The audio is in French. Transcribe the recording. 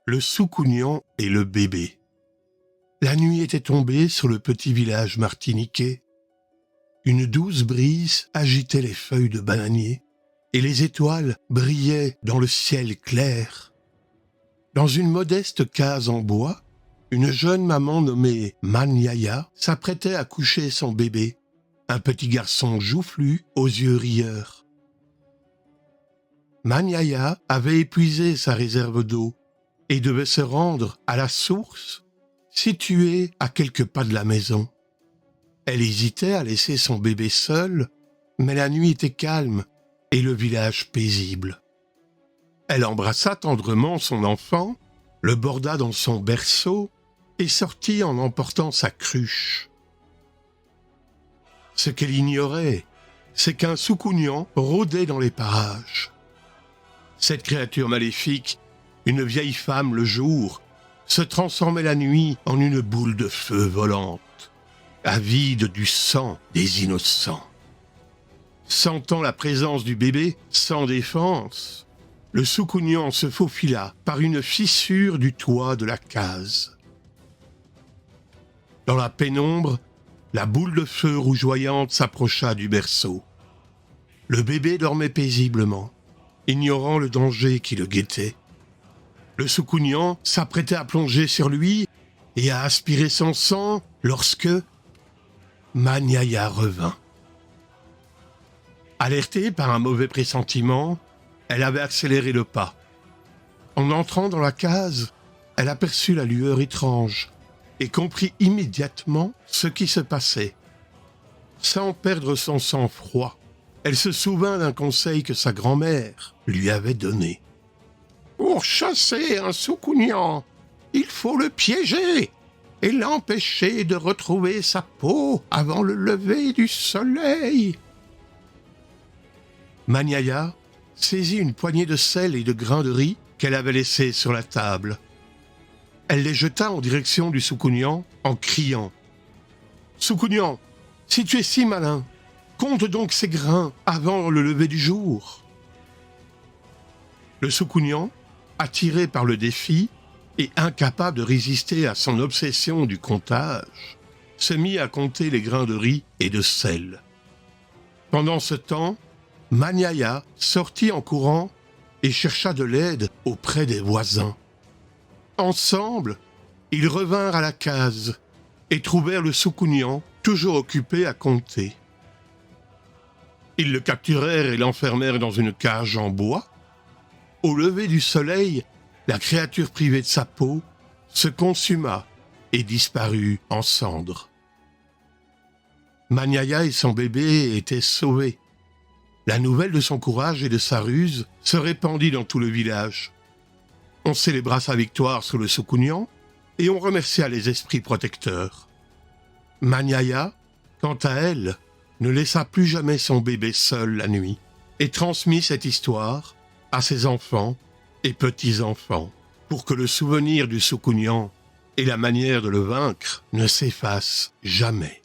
Le Soucougnan et le bébé. La nuit était tombée sur le petit village martiniquais. Une douce brise agitait les feuilles de bananier et les étoiles brillaient dans le ciel clair. Dans une modeste case en bois, une jeune maman nommée Maniaya s'apprêtait à coucher son bébé, un petit garçon joufflu aux yeux rieurs. Maniaya avait épuisé sa réserve d'eau et devait se rendre à la source située à quelques pas de la maison. Elle hésitait à laisser son bébé seul, mais la nuit était calme et le village paisible. Elle embrassa tendrement son enfant, le borda dans son berceau et sortit en emportant sa cruche. Ce qu'elle ignorait, c'est qu'un Soucougnan rôdait dans les parages. Cette créature maléfique, une vieille femme le jour, se transformait la nuit en une boule de feu volante, avide du sang des innocents. Sentant la présence du bébé, sans défense, le Soucougnan se faufila par une fissure du toit de la case. Dans la pénombre, la boule de feu rougeoyante s'approcha du berceau. Le bébé dormait paisiblement, ignorant le danger qui le guettait. Le Soucougnan s'apprêtait à plonger sur lui et à aspirer son sang lorsque Maniaya revint. Alertée par un mauvais pressentiment, elle avait accéléré le pas. En entrant dans la case, elle aperçut la lueur étrange et comprit immédiatement ce qui se passait. Sans perdre son sang-froid, elle se souvint d'un conseil que sa grand-mère lui avait donné. « Pour chasser un Soucougnan, il faut le piéger et l'empêcher de retrouver sa peau avant le lever du soleil. » Maniaya saisit une poignée de sel et de grains de riz qu'elle avait laissés sur la table. Elle les jeta en direction du Soucougnan en criant « Soucougnan, si tu es si malin, compte donc ces grains avant le lever du jour. » Le Soucougnan, attiré par le défi et incapable de résister à son obsession du comptage, se mit à compter les grains de riz et de sel. Pendant ce temps, Maniaya sortit en courant et chercha de l'aide auprès des voisins. Ensemble, ils revinrent à la case et trouvèrent le Soucougnan toujours occupé à compter. Ils le capturèrent et l'enfermèrent dans une cage en bois. Au lever du soleil, la créature privée de sa peau se consuma et disparut en cendres. Maniaya et son bébé étaient sauvés. La nouvelle de son courage et de sa ruse se répandit dans tout le village. On célébra sa victoire sur le Soucougnan et on remercia les esprits protecteurs. Maniaya, quant à elle, ne laissa plus jamais son bébé seul la nuit et transmit cette histoire à ses enfants et petits-enfants pour que le souvenir du Soucougnan et la manière de le vaincre ne s'effacent jamais.